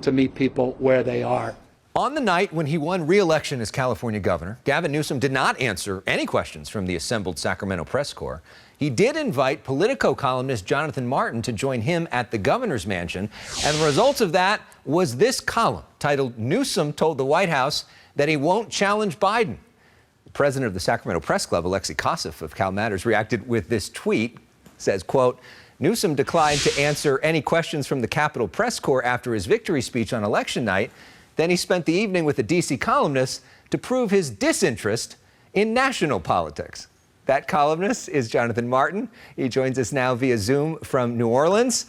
to meet people where they are. On the night when he won re-election as California governor, Gavin Newsom did not answer any questions from the assembled Sacramento press corps. He did invite Politico columnist Jonathan Martin to join him at the governor's mansion. And the result of that was this column titled "Newsom Told the White House That He Won't Challenge Biden." The president of the Sacramento Press Club, Elex Michaelson of Cal Matters, reacted with this tweet. Says, quote, "Newsom declined to answer any questions from the Capitol press corps after his victory speech on election night. Then he spent the evening with a D.C. columnist to prove his disinterest in national politics." That columnist is Jonathan Martin. He joins us now via Zoom from New Orleans.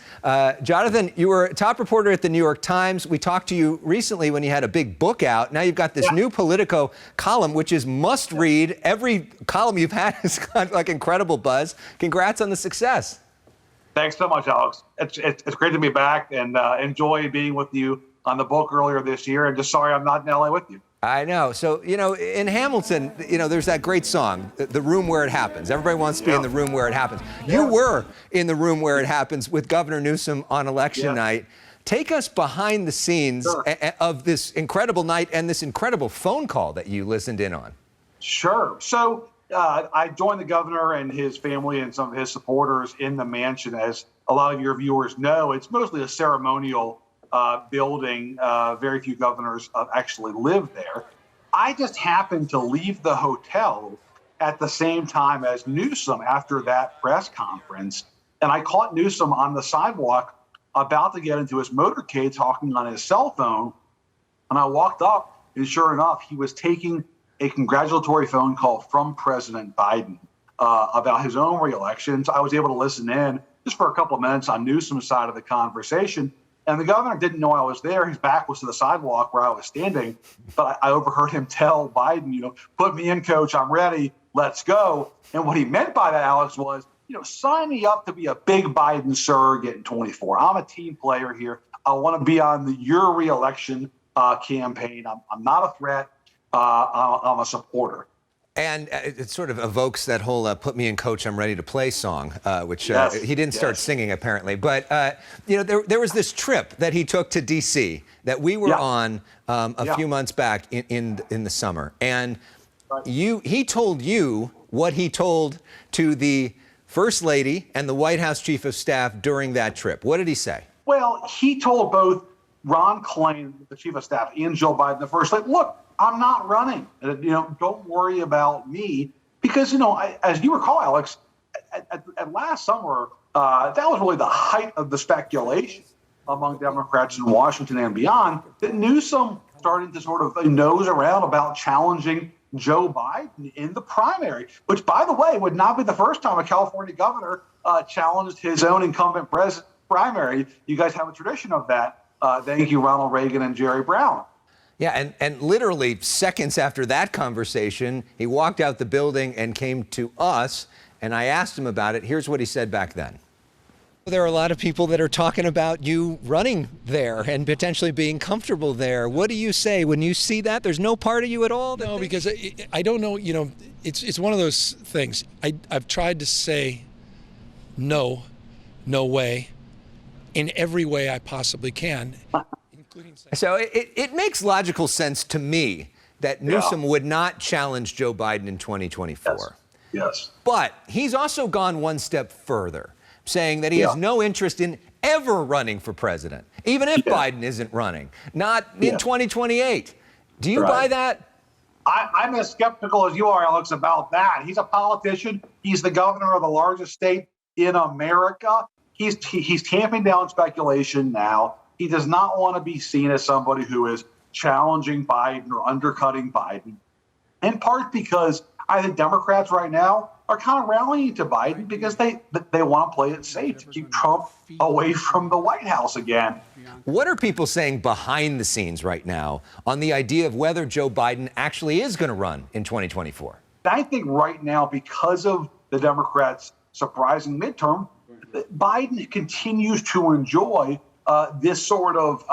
Jonathan, you were a top reporter at the New York Times. We talked to you recently when you had a big book out. Now you've got this new Politico column, which is must read. Every column you've had has got like incredible buzz. Congrats on the success. Thanks so much, Alex. It's great to be back and enjoy being with you on the book earlier this year. And just sorry I'm not in LA with you. I know. So, in Hamilton, there's that great song, The Room Where It Happens. Everybody wants to be in the room where it happens. You were in the room where it happens with Governor Newsom on election night. Take us behind the scenes of this incredible night and this incredible phone call that you listened in on. Sure. So I joined the governor and his family and some of his supporters in the mansion. As a lot of your viewers know, it's mostly a ceremonial building. Very few governors actually live there. I just happened to leave the hotel at the same time as Newsom after that press conference. And I caught Newsom on the sidewalk about to get into his motorcade talking on his cell phone. And I walked up, and sure enough, he was taking a congratulatory phone call from President Biden about his own reelection. So I was able to listen in just for a couple of minutes on Newsom's side of the conversation. And the governor didn't know I was there. His back was to the sidewalk where I was standing. But I overheard him tell Biden, put me in, coach, I'm ready, let's go. And what he meant by that, Alex, was, sign me up to be a big Biden surrogate in 24. I'm a team player here. I want to be on your reelection campaign. I'm not a threat. I'm a supporter. And it sort of evokes that whole "Put Me in, Coach, I'm Ready to Play" song, which he didn't start singing, apparently. But, there was this trip that he took to D.C. that we were on a few months back in the summer. And he told you what he told to the First Lady and the White House Chief of Staff during that trip. What did he say? Well, he told both Ron Klain, the Chief of Staff, and Joe Biden, the First Lady, look, I'm not running. Don't worry about me. Because, as you recall, Alex, at last summer, that was really the height of the speculation among Democrats in Washington and beyond, that Newsom started to sort of nose around about challenging Joe Biden in the primary, which, by the way, would not be the first time a California governor challenged his own incumbent president primary. You guys have a tradition of that. Thank you, Ronald Reagan and Jerry Brown. Yeah, and literally seconds after that conversation, he walked out the building and came to us, and I asked him about it. Here's what he said back then. There are a lot of people that are talking about you running there and potentially being comfortable there. What do you say when you see that? There's no part of you at all? No, because I don't know, it's one of those things. I've tried to say no way, in every way I possibly can. So it makes logical sense to me that Newsom would not challenge Joe Biden in 2024. Yes. But he's also gone one step further, saying that he has no interest in ever running for president, even if Biden isn't running, not in 2028. Do you buy that? I'm as skeptical as you are, Alex, about that. He's a politician. He's the governor of the largest state in America. He's tamping down speculation now. He does not want to be seen as somebody who is challenging Biden or undercutting Biden, in part because I think Democrats right now are kind of rallying to Biden because they want to play it safe to keep Trump away from the White House again. What are people saying behind the scenes right now on the idea of whether Joe Biden actually is going to run in 2024? I think right now, because of the Democrats' surprising midterm, Biden continues to enjoy this sort of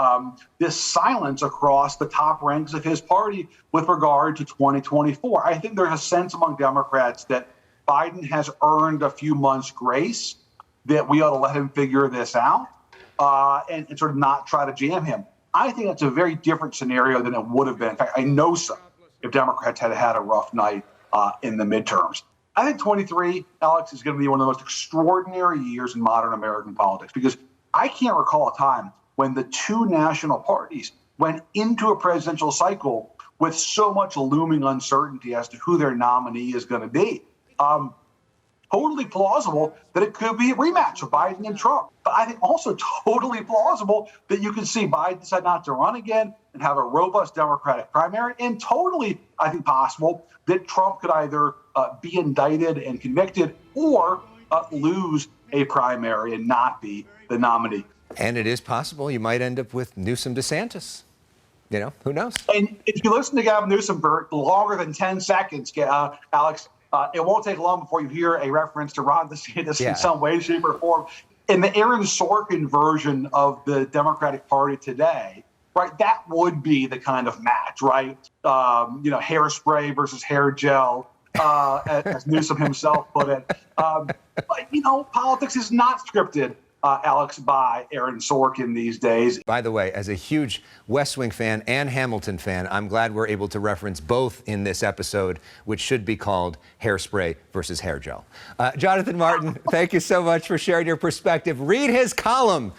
this silence across the top ranks of his party with regard to 2024. I think there's a sense among Democrats that Biden has earned a few months' grace, that we ought to let him figure this out and sort of not try to jam him. I think that's a very different scenario than it would have been. In fact, I know so if Democrats had had a rough night in the midterms. I think 23, Alex, is going to be one of the most extraordinary years in modern American politics, because I can't recall a time when the two national parties went into a presidential cycle with so much looming uncertainty as to who their nominee is going to be. Totally plausible that it could be a rematch of Biden and Trump. But I think also totally plausible that you can see Biden decide not to run again and have a robust Democratic primary. And totally, I think, possible that Trump could either be indicted and convicted or lose a primary and not be the nominee. And it is possible you might end up with Newsom DeSantis. You know, who knows? And if you listen to Gavin Newsom for longer than 10 seconds, Alex, it won't take long before you hear a reference to Ron DeSantis in some way, shape, or form. In the Aaron Sorkin version of the Democratic Party today, right, that would be the kind of match, right? Hairspray versus hair gel, as Newsom himself put it. But, politics is not scripted, Alex, by Aaron Sorkin these days. By the way, as a huge West Wing fan and Hamilton fan, I'm glad we're able to reference both in this episode, which should be called Hairspray versus Hair Gel. Jonathan Martin, thank you so much for sharing your perspective. Read his column